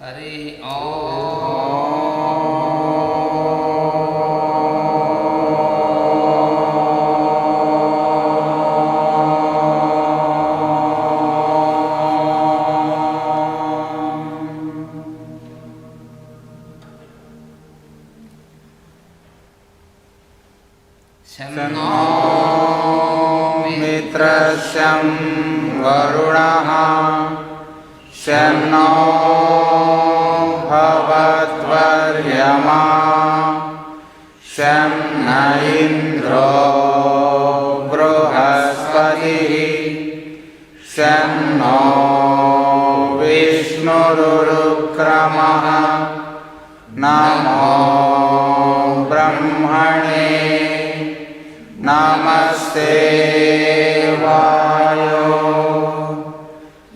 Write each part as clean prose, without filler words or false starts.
Hari Om. Shanno mitrasyam varunaha Shanno bhavatvaryama Shanna indro bruhaspatihi Shanno vishnurukramaha Namo brahmane Namaste Vayo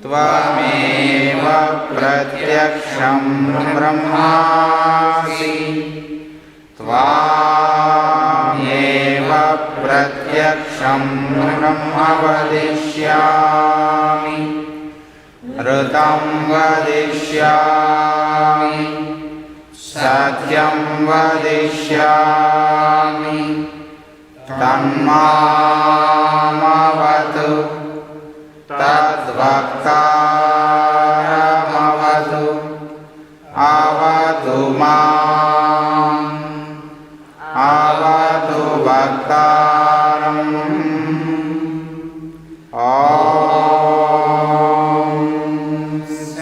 Tvameva pratyaksham brahmasi Tvameva pratyaksham brahma vadishyami Rutam vadishyami Satyam vadishyami Tanmamavatu tadvaktaramavatu avatu mam avatu vaktaram Om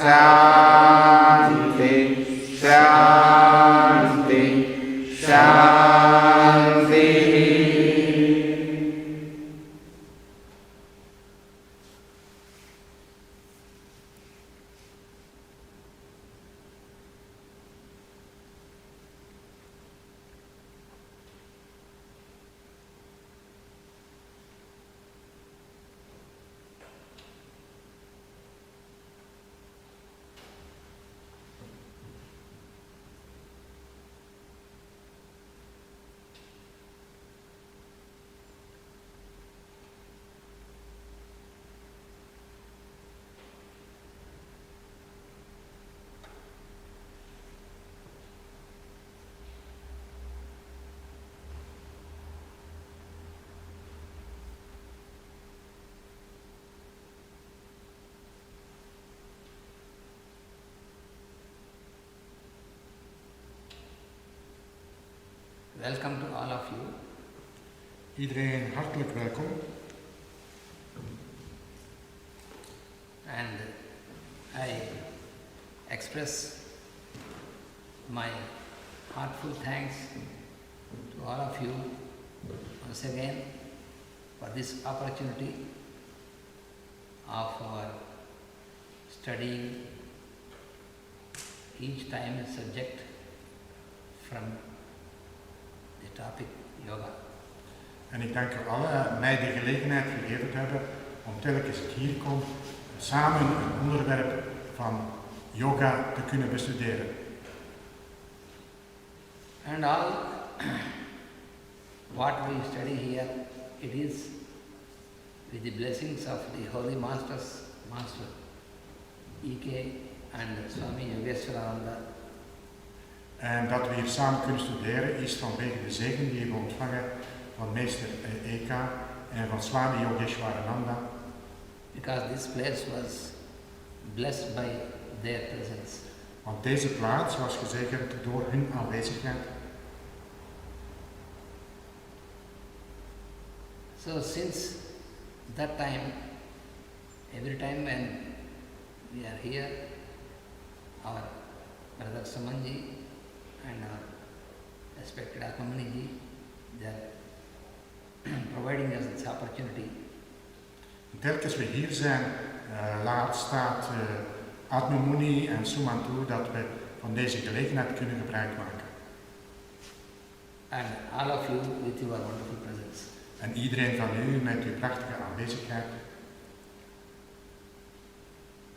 Shanti Shanti Shanti. Welcome to all of you. Iedereen hartelijk welkom. And I express my heartfelt thanks to all of you once again for this opportunity of our studying each time a subject from the topic yoga. En ik dank u allen mij de gelegenheid gegeven hebben om telkens ik hier kom samen een onderwerp van yoga te kunnen bestuderen. And all what we study here, it is with the blessings of the holy masters, Master E.K. and Swami Yogeshwarananda. En dat we hier samen kunnen studeren is vanwege de zegen die we ontvangen van meester Eka en van Swami Yogeshwarananda. Because this place was blessed by their presence. Want deze plaats was gezegend door hun aanwezigheid. So since that time, every time when we are here, our brother Samanji and our respected Atmamaniji, they are providing us this opportunity. Telkens we hier zijn, laat staat Atmamuni en Suman toe dat we van deze gelegenheid kunnen gebruik maken. And all of you with your wonderful presence. En iedereen van u met uw prachtige aanwezigheid.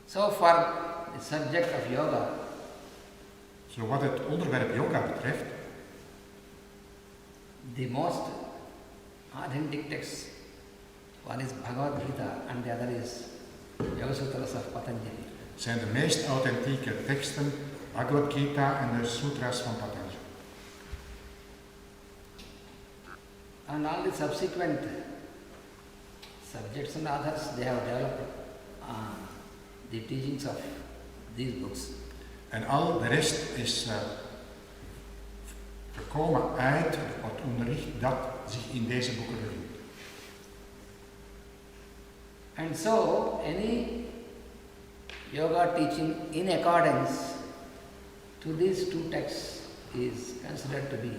So for the subject of yoga, Zo wat het onderwerp yoga betreft, the most authentic text, one is Bhagavad Gita and the other is Yoga Sutras of Patanjali. zijn de meest authentieke teksten Bhagavad Gita en de sutras van Patanjali. And all the subsequent subjects and others, they have developed the teachings of these books. En al de rest is gekomen uit het onderricht dat zich in deze boeken bevindt. And so, any yoga teaching in accordance to these two texts is considered to be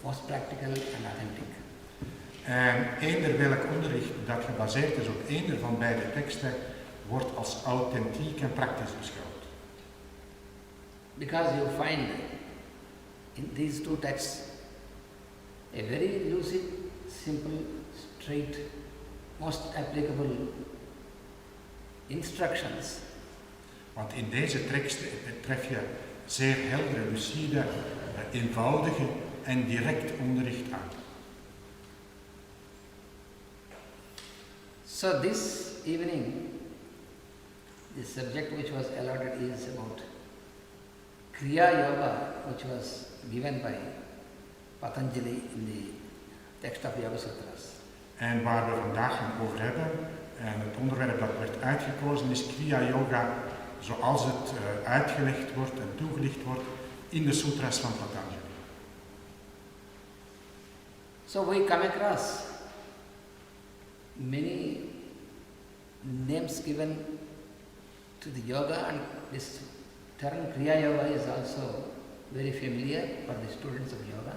most practical and authentic. En eender welk onderricht dat gebaseerd is op eender van beide teksten, wordt als authentiek en praktisch beschouwd. Because you find in these two texts a very lucid, simple, straight, most applicable instructions. Want in deze teksten tref je zeer heldere, lucide, eenvoudige en direct onderricht aan. So this evening, the subject which was allotted is about Kriya Yoga, which was given by Patanjali in the text of Yoga Sutras. En waar we vandaag gaan over hebben, en het onderwerp dat werd uitgekozen is Kriya Yoga, zoals het uitgelegd wordt en toegelicht wordt in de sutras van Patanjali. So we come across many names given to the yoga, and this term Kriya Yoga is also very familiar for the students of yoga.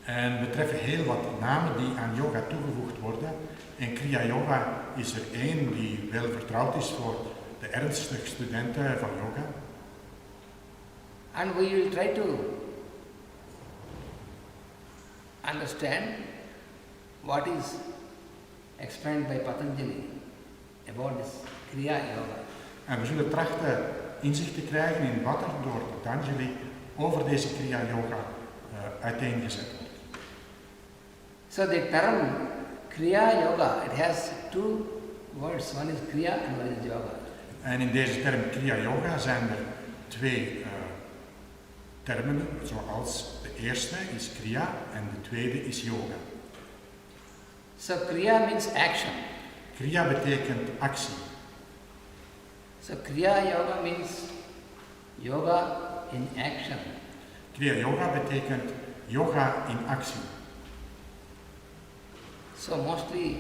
En we treffen heel wat namen die aan yoga toegevoegd worden. En Kriya Yoga is er één die wel vertrouwd is voor de ernstige studenten van yoga. And we will try to understand what is explained by Patanjali about this Kriya Yoga. En we zullen trachten inzicht te krijgen in wat er door Patanjali over deze Kriya Yoga uiteengezet wordt. So the term Kriya Yoga, it has two words. One is Kriya and one is Yoga. En in deze term Kriya Yoga zijn er twee termen, zoals de eerste is Kriya en de tweede is Yoga. So Kriya means action. Kriya betekent actie. So Kriya Yoga means yoga in action. Kriya Yoga betekent yoga in actie. So mostly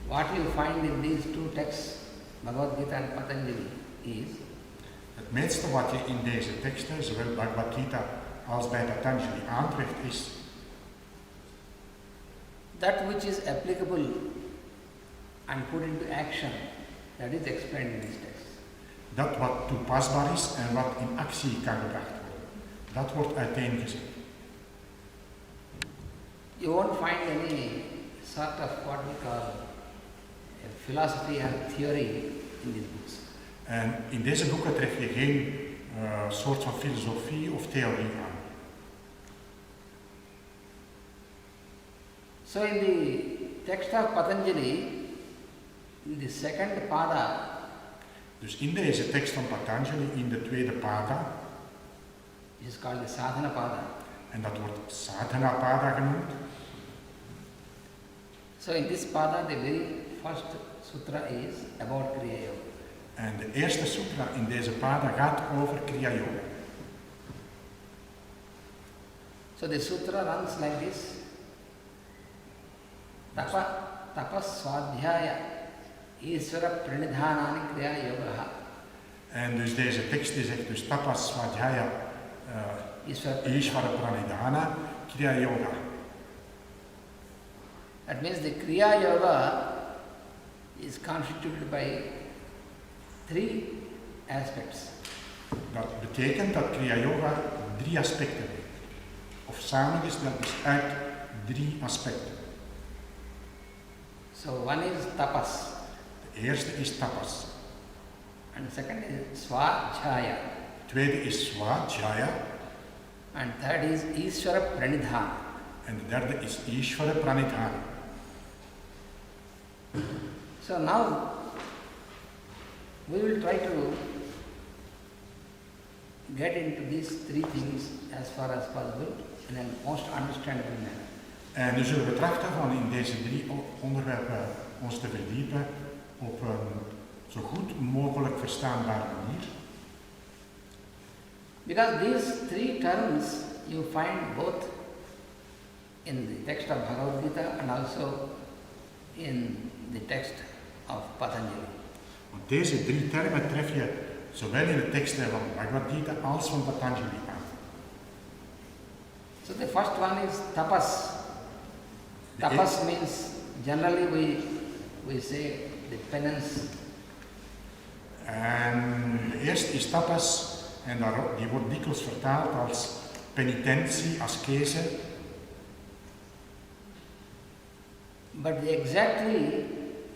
what you find in these two texts, Bhagavad Gita and Patanjali, is Het meeste wat je in deze teksten, zowel Bhagavad Gita als bij Patanjali aantreft, is that which is applicable and put into action. That is explained in this text. dat wat toepasbaar is en wat in actie kan gebracht worden. Dat wordt uiteengezet. You won't find any sort of what we call a philosophy and theory in these books. En in deze boeken tref je geen soort van filosofie of theorie aan. So in the text of Patanjali, in the second pada, Dus in deze tekst van Patanjali, in de tweede pada, which is called the sadhana pada. en dat wordt sadhana pada genoemd. So in this pada, the very first sutra is about Kriya Yoga. En de eerste sutra in deze pada gaat over Kriya Yoga. So the sutra runs like this. Tapas swadhyaya Ishvara pranidhanani Kriya Yoga. En dus deze tekst die zegt dus tapas svadhyaya Ishvara pranidhana Kriya Yoga. That means the Kriya Yoga is constituted by three aspects. Dat betekent dat Kriya Yoga 3 aspecten heeft. Of samengesteld is uit 3 aspecten. So one is tapas, De eerste is tapas. and second is swadhyaya, Tweede is svadhyaya. and third is Ishvara pranidhana. En de derde is Ishvara pranidhana. So now we will try to get into these three things as far as possible in a most understandable manner. En nu zullen we trachten van in deze drie onderwerpen ons te verdiepen op een zo goed mogelijk verstaanbare manier. Because these three terms you find both in the text of Bhagavad Gita and also in the text of Patanjali. Want deze drie termen tref je zowel in de teksten van Bhagavad Gita als van Patanjali aan. So the first one is tapas. Tapas means generally we say the penance. En de eerste is tapas en die wordt dikwijls vertaald als penitentie, askese. But exactly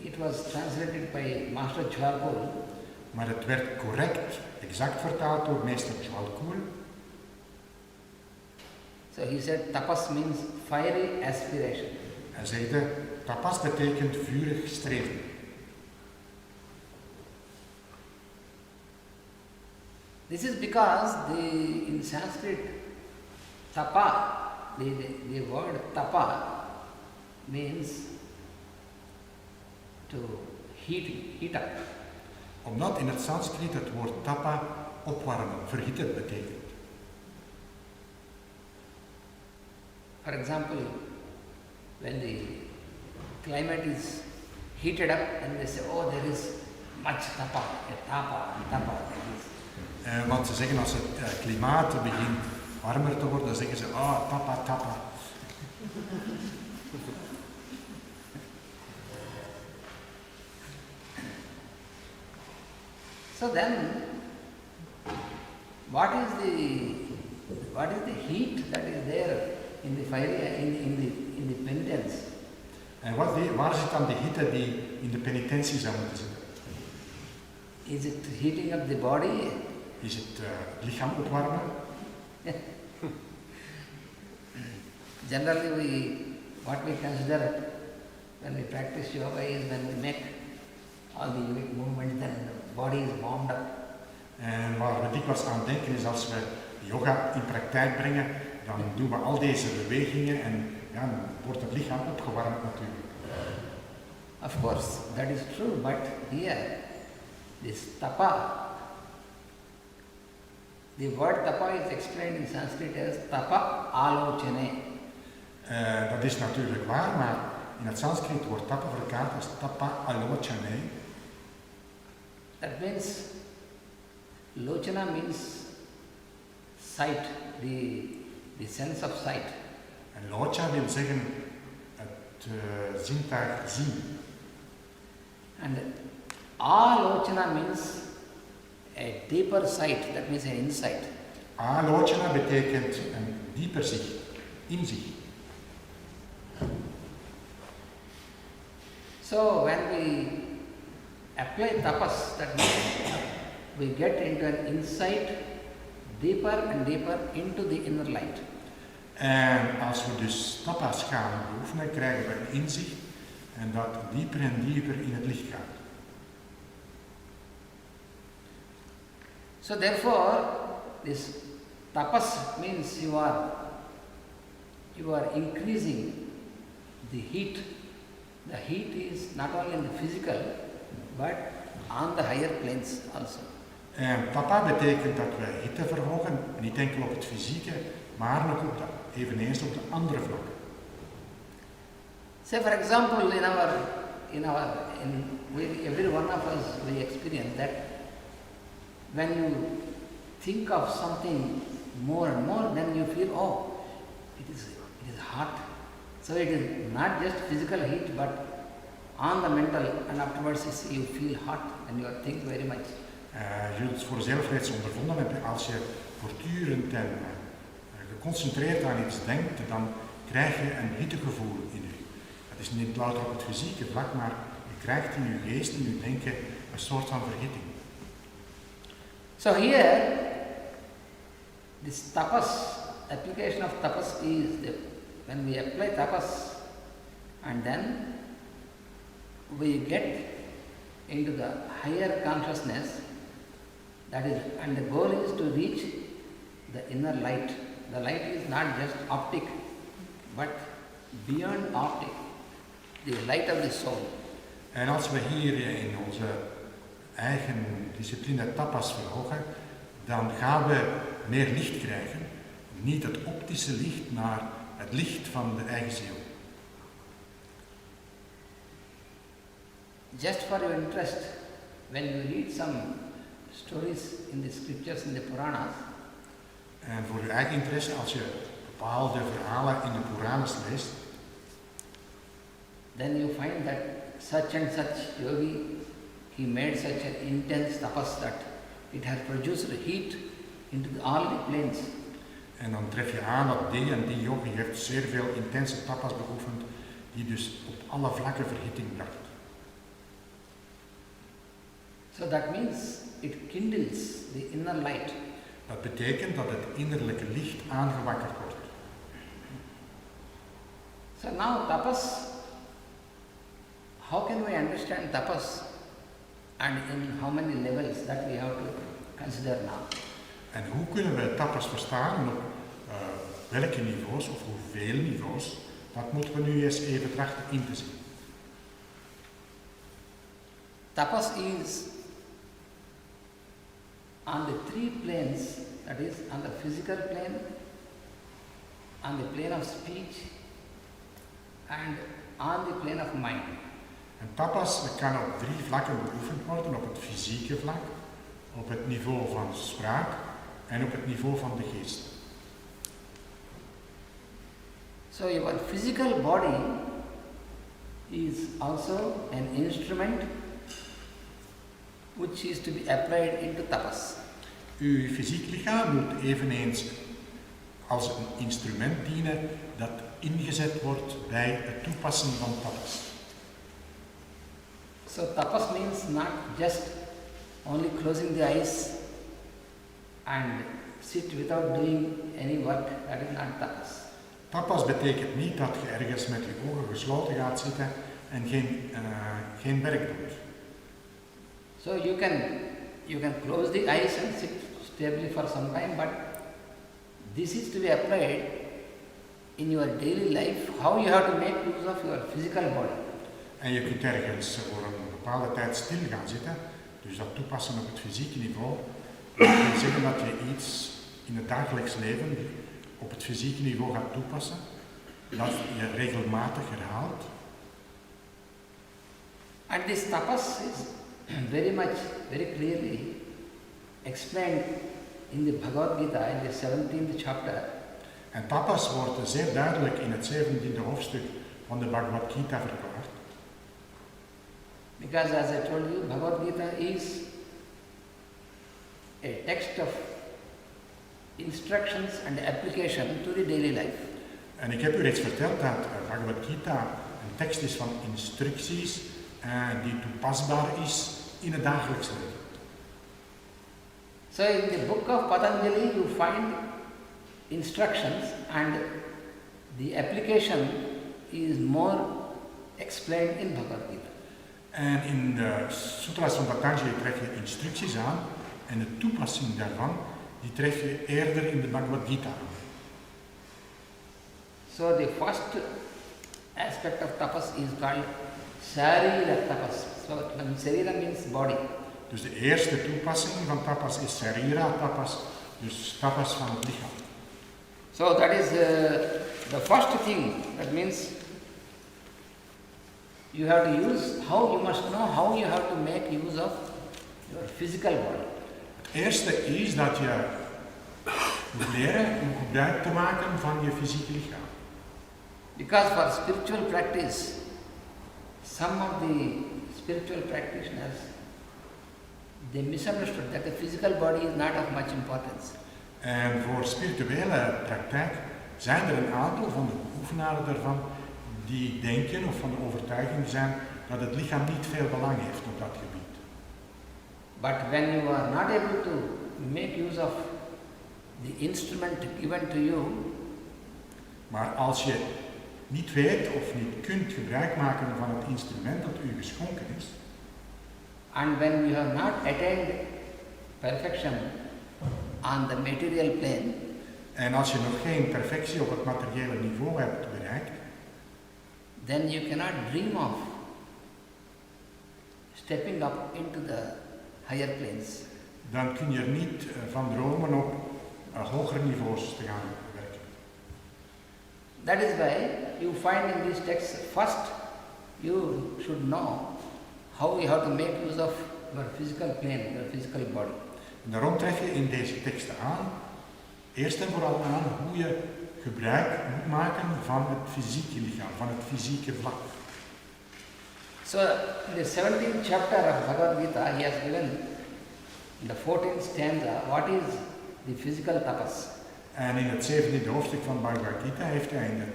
it was translated by Master Jwalpur. Maar het werd correct, exact vertaald door meester Jwalpur. So he said tapas means fiery aspiration. Hij zeide, tapas betekent vurig streven. This is because in Sanskrit tapa, the word tapa means to heat up. Omdat in het Sanskriet het woord tapa opwarmen, verhitten betekent. For example, when the climate is heated up and they say, oh, there is much tapa, like this. Want ze zeggen als het klimaat begint warmer te worden, dan zeggen ze, tapa, tapa. So then, what is the heat that is there in the fire, in the penitence? En waar zit dan de hitte die in de penitentie zou moeten zitten? Is it heating up the body? Is het lichaam opwarmen? Generally, what we consider when we practice yoga is when we make all the yogic movements, then the body is warmed up. En waar we dikwijls aan denken is als we yoga in praktijk brengen, dan doen we al deze bewegingen en ja, dan wordt het lichaam opgewarmd natuurlijk. Of course, that is true, but here, this tapa, the word tapa is explained in Sanskrit as tapa alochane. Dat is natuurlijk waar, maar in het Sanskriet wordt tapa vertaald als tapa alochane. That means, lochana means sight, the sense of sight. En locha wil zeggen het zintuig zien. And alochana means a deeper sight, that means an insight. Alochana betekent een dieper zicht, inzicht. So when we apply tapas, that means we get into an insight deeper and deeper into the inner light. En als we dus tapas gaan beoefenen, krijgen we een inzicht en dat dieper en dieper in het licht gaat. So therefore, this tapas means you are increasing the heat. The heat is not only in the physical, but on the higher planes also. En tapa betekent dat we hitte verhogen, niet enkel op het fysieke, maar ook eveneens op de andere vlakken. Say for example, every one of us we experience that when you think of something more and more, then you feel, oh, it is hot. So it is not just physical heat, but on the mental, and afterwards you feel hot and you think very much. Je zult het voor jezelf reeds ondervonden hebben. Als je voortdurend en geconcentreerd aan iets denkt, dan krijg je een hittegevoel in je. Het is niet louter op het fysieke vlak, maar je krijgt in je geest, in je denken, een soort van verhitting. So here, this tapas, application of tapas is when we apply tapas and then we get into the higher consciousness, that is, and the goal is to reach the inner light. The light is not just optic, but beyond optic, the light of the soul. En als we hier in onze eigen discipline tapas verhogen, dan gaan we meer licht krijgen. Niet het optische licht, maar het licht van de eigen ziel. Just for your interest, when you read some stories in the scriptures, in the Puranas, En voor uw eigen interesse, als je bepaalde verhalen in de Puranas leest, then you find that such and such yogi, he made such an intense tapas that it has produced heat into all the planes. en dan tref je aan dat die en die yogi heeft zeer veel intense tapas beoefend, die dus op alle vlakken verhitting bracht. So that means it kindles the inner light. Dat betekent dat het innerlijke licht aangewakkerd wordt. So now tapas, how can we understand tapas and in how many levels that we have to consider now? En hoe kunnen we tapas verstaan en op welke niveaus of hoeveel niveaus, dat moeten we nu eens even trachten in te zien. Tapas is on the three planes, that is on the physical plane, on the plane of speech and on the plane of mind. En tapas kan op 3 vlakken beoefend worden, op het fysieke vlak, op het niveau van spraak en op het niveau van de geest. So your physical body is also an instrument which is to be applied into tapas. Uw fysiek lichaam moet eveneens als een instrument dienen dat ingezet wordt bij het toepassen van tapas. So tapas means not just only closing the eyes and sit without doing any work. That is not tapas. Tapas betekent niet dat je ergens met je ogen gesloten gaat zitten en geen werk doet. So you can close the eyes and sit stably for some time, but this is to be applied in your daily life, how you have to make use of your physical body. En je kunt ergens voor een bepaalde tijd stil gaan zitten, dus dat toepassen op het fysieke niveau. Dat wil zeggen dat je iets in het dagelijks leven op het fysieke niveau gaat toepassen, dat je regelmatig herhaalt. And this tapas is very clearly explained in the Bhagavad Gita in the 17th chapter. En tapas wordt zeer duidelijk in het 17e hoofdstuk van de Bhagavad Gita verklaard. Because as I told you, Bhagavad Gita is a text of instructions and application to the daily life. En ik heb u reeds verteld dat Bhagavad Gita een tekst is van instructies die toepasbaar is in het dagelijks leven. So in the book of Patanjali you find instructions and the application is more explained in Bhagavad Gita. En in de sutras van Patanjali tref je instructies aan en de toepassing daarvan die tref je eerder in de Bhagavad Gita aan. So the first aspect of tapas is called Sarira tapas. So Sarira means body. Dus de eerste toepassing van tapas is Sarira tapas, dus tapas van het lichaam. So that is the first thing. That means you have to you must know how you have to make use of your physical body. Het eerste is dat je moet leren om gebruik te maken van je fysieke lichaam. Because for spiritual practice, some of the spiritual practitioners, they misunderstood that the physical body is not of much importance. En voor spirituele praktijk zijn er een aantal van de beoefenaren daarvan die denken of van de overtuiging zijn dat het lichaam niet veel belang heeft op dat gebied. But when you are not able to make use of the instrument given to you, Maar als je niet weet of niet kunt gebruik maken van het instrument dat u geschonken is, and when you have not attained perfection on the material plane, En als je nog geen perfectie op het materiële niveau hebt bereikt, then you cannot dream of stepping up into the higher planes. dan kun je er niet van dromen op hogere niveaus te gaan werken. That is why you find in these texts, first you should know how you have to make use of your physical plane, your physical body. En daarom tref je in deze teksten aan, eerst en vooral aan hoe je gebruik moet maken van het fysieke lichaam, van het fysieke vlak. So in the 17th chapter of Bhagavad Gita, he has given in the 14th stanza what is the physical tapas. En in het 17e hoofdstuk van Bhagavad Gita heeft hij in de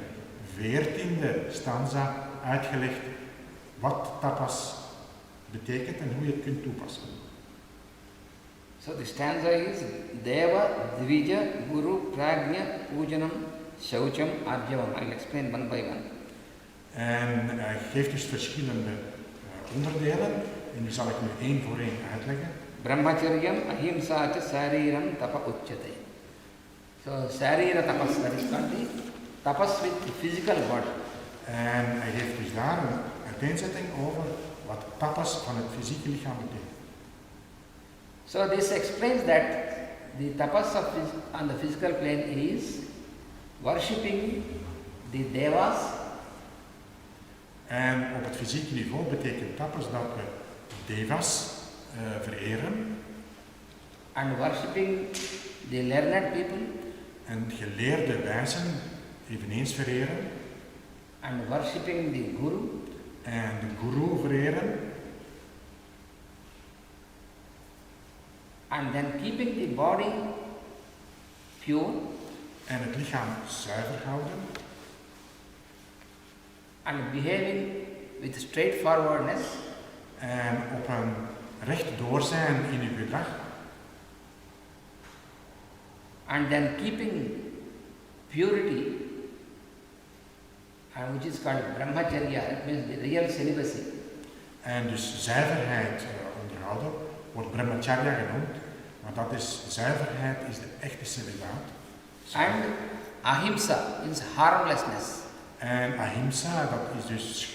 14e stanza uitgelegd wat tapas betekent en hoe je het kunt toepassen. So the stanza is Deva, Dvija, Guru, Prajna, Pujanam, Shaucham, Arjavam. I will explain one by one. En hij geeft dus verschillende onderdelen en die zal ik nu één voor één uitleggen. Brahmacharyam, Ahimsa, cha Sariram, Tapa Uchyate. So Sarira tapas, that is called the tapas with the physical body. En hij geeft dus daar een uiteenzetting over wat tapas van het fysieke lichaam betekent. So this explains that the tapas on the physical plane is worshipping the devas. En op het fysieke niveau betekent tapas dat we devas vereren. And worshipping the learned people. En geleerde wijzen eveneens vereren. And worshipping the guru. En de guru vereren. And then keeping the body pure. En het lichaam zuiver houden. And behaving with straightforwardness. En op een rechtdoor zijn in uw gedrag. And then keeping purity, which is called brahmacharya, it means the real celibacy. En dus zuiverheid onderhouden wordt brahmacharya genoemd, maar dat is zuiverheid is de echte celibaat. And ahimsa means harmlessness. En ahimsa, dat is dus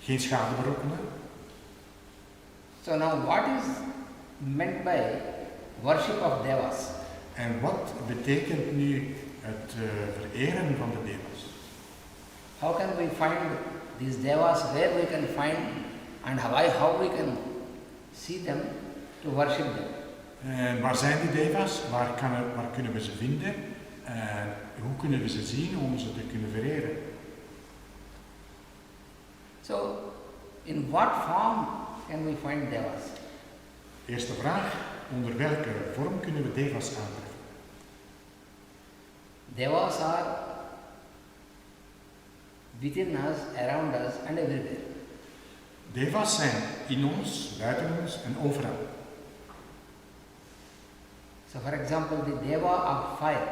geen schade berokkenen. So now what is meant by worship of devas? En wat betekent nu het vereren van de devas? How can we find these devas, where we can find and how we can see them to worship them? En waar zijn die devas? Waar kunnen we ze vinden? En hoe kunnen we ze zien om ze te kunnen vereren? So, in what form can we find devas? Eerste vraag, onder welke vorm kunnen we devas aantreffen? Devas are within us, around us and everywhere. Devas zijn in ons, buiten ons en overal. So for example, the deva of fire,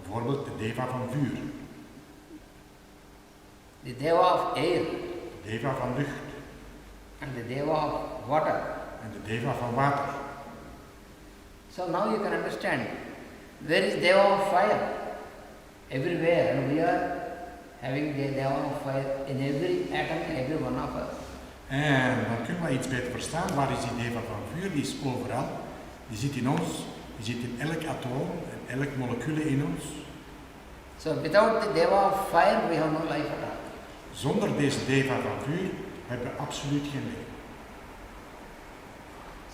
Bijvoorbeeld de deva van vuur, the deva of air, de deva van lucht and the deva of water. en de deva van water. So now you can understand, where is deva of fire? Everywhere, and we are having the deva of fire in every atom, in every one of us. En dan kunnen we iets beter verstaan. Waar is die deva van vuur? Die is overal. Die zit in ons, die zit in elk atoom en elk molecule in ons. So without the deva of fire, we have no life at all. Zonder deze deva van vuur hebben we absoluut geen leven.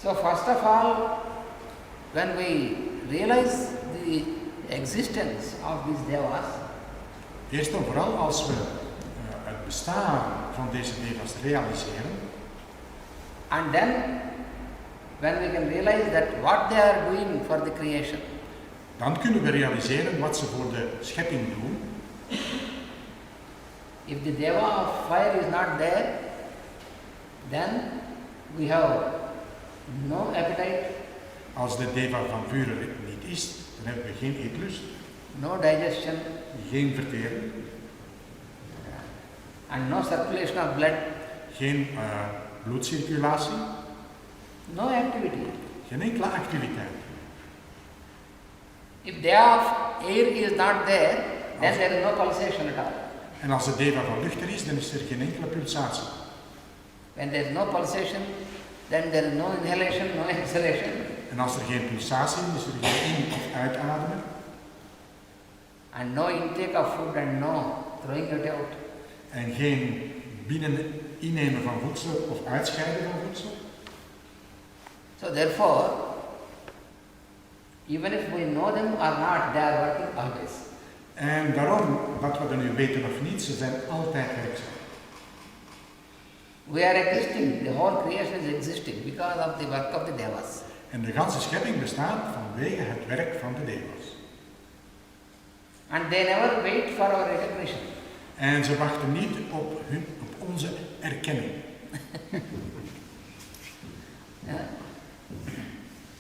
So first of all, when we realize the existence of these devas, Eerst en vooral als we het bestaan van deze devas realiseren. and then when we can realize that what they are doing for the creation, Dan kunnen we realiseren wat ze voor de schepping doen. if the deva of fire is not there, then we have no appetite, Als de deva van vuur er niet is, dan hebben we geen eetlust, no digestion, geen vertering, and no circulation of blood, geen bloedcirculatie, no activity. geen enkele activiteit. If deva of air is not there, then there is no pulsation at all. En als de deva van lucht er is, dan is er geen enkele pulsatie. When there is no pulsation, then there is no inhalation, no exhalation. En als er geen pulsatie is, is er geen in- of uitademen. And no intake of food and no throwing it out. En geen binnen innemen van voedsel of uitscheiden van voedsel. So therefore, even if we know them or not, they are working always. En daarom, wat we er nu weten of niet, ze zijn altijd werkzaam. We are existing, the whole creation is existing because of the work of the devas. En de ganse schepping bestaat vanwege het werk van de devas. And they never wait for our recognition. En ze wachten niet op onze erkenning. Yeah.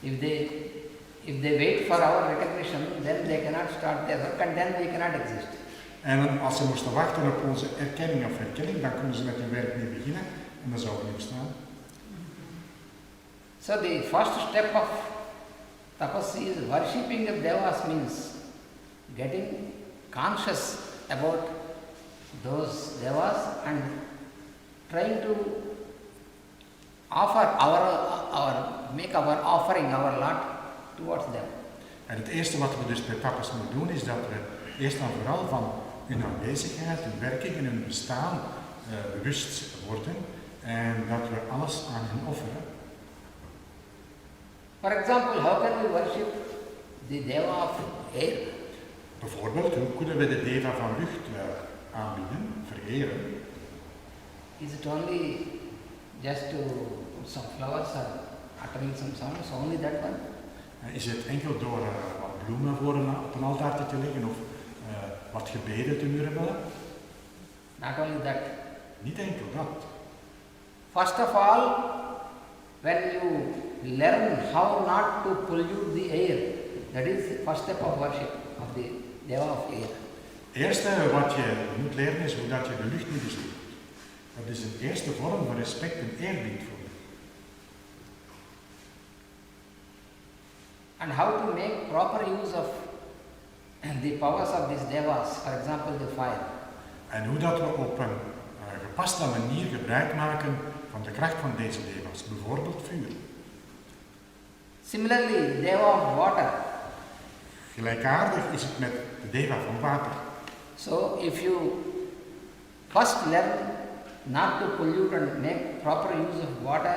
If they wait for our recognition, then they cannot start their work and then we cannot exist. En als ze moesten wachten op onze erkenning of herkenning, dan kunnen ze met hun werk niet beginnen en dan zouden we niet bestaan. So the first step of tapasya is worshipping of devas means getting conscious about those devas and trying to offer make our offering, our lot towards them. En het eerste wat we dus bij tapas moeten doen, is dat we eerst en vooral van hun aanwezigheid, hun werking en hun bestaan bewust worden en dat we alles aan hen offeren. For example, how can we worship the deva of air? Bijvoorbeeld, hoe kunnen we de deva van lucht aanbieden, vereren? Is it only just to put some flowers or uttering some sounds, only that one? Is het enkel door wat bloemen op een altaartje te leggen of wat gebeden te murmelen? Not only that. Niet enkel dat. First of all, when you learn how not to pollute the air, that is the first step of worship of the deva of air. Het eerste wat je moet leren is hoe dat je de lucht niet bestuurt. Dat is een eerste vorm van respect en eerbied voor je. And how to make proper use of the powers of these devas, for example the fire. En hoe dat we op een gepaste manier gebruik maken van de kracht van deze devas, bijvoorbeeld vuur. Similarly, deva of water. Gelijkaardig is het met de deva van water. So if you first learn not to pollute and make proper use of water,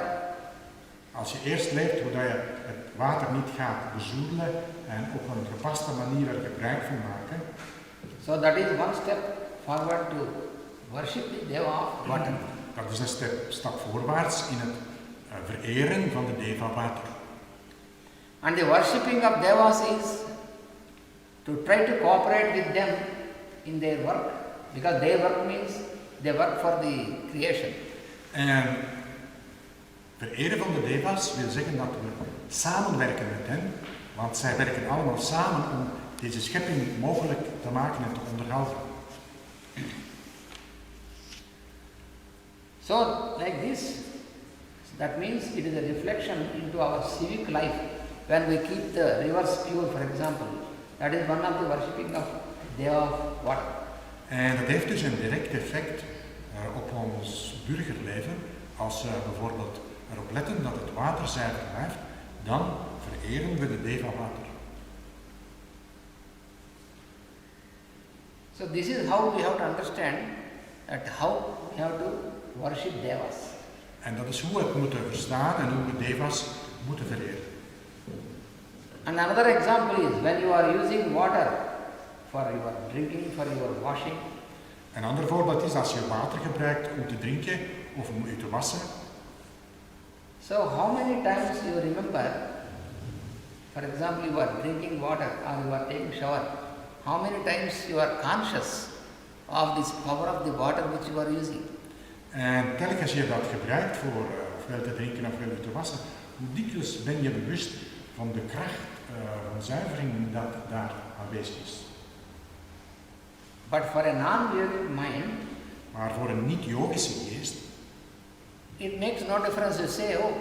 Als je eerst leert hoe dat je het water niet gaat bezoedelen en op een gepaste manier er gebruik van maken. so that is one step forward to worship the deva of water. Dat is een stap voorwaarts in het vereren van de deva water. And the worshipping of devas is to try to cooperate with them in their work, because their work means they work for the creation. En vereren van de devas wil zeggen dat we samenwerken met hen, want zij werken allemaal samen om deze schepping mogelijk te maken en te onderhouden. So like this, that means it is a reflection into our civic life. When we keep the rivers pure, for example, that is one of the worshipping of deva of water. En dat heeft dus een direct effect op ons burgerleven. Als we bijvoorbeeld erop letten dat het water zuiver blijft, dan vereren we de deva water. So this is how we have to understand that how we have to worship devas. En dat is hoe we het moeten verstaan en hoe we devas moeten vereren. And another example is when you are using water for your drinking, for your washing. Een ander voorbeeld is als je water gebruikt om te drinken of om je te wassen. So how many times you remember, for example, you are drinking water or you are taking shower, how many times you are conscious of this power of the water which you are using? En telkens je dat gebruikt voor ofwel te drinken ofwel te wassen, hoe dikwijls ben je bewust van de kracht van zuivering dat daar aanwezig is. But for a non-yogic mind, Maar voor een niet-yogische geest it makes no difference. You say, oh,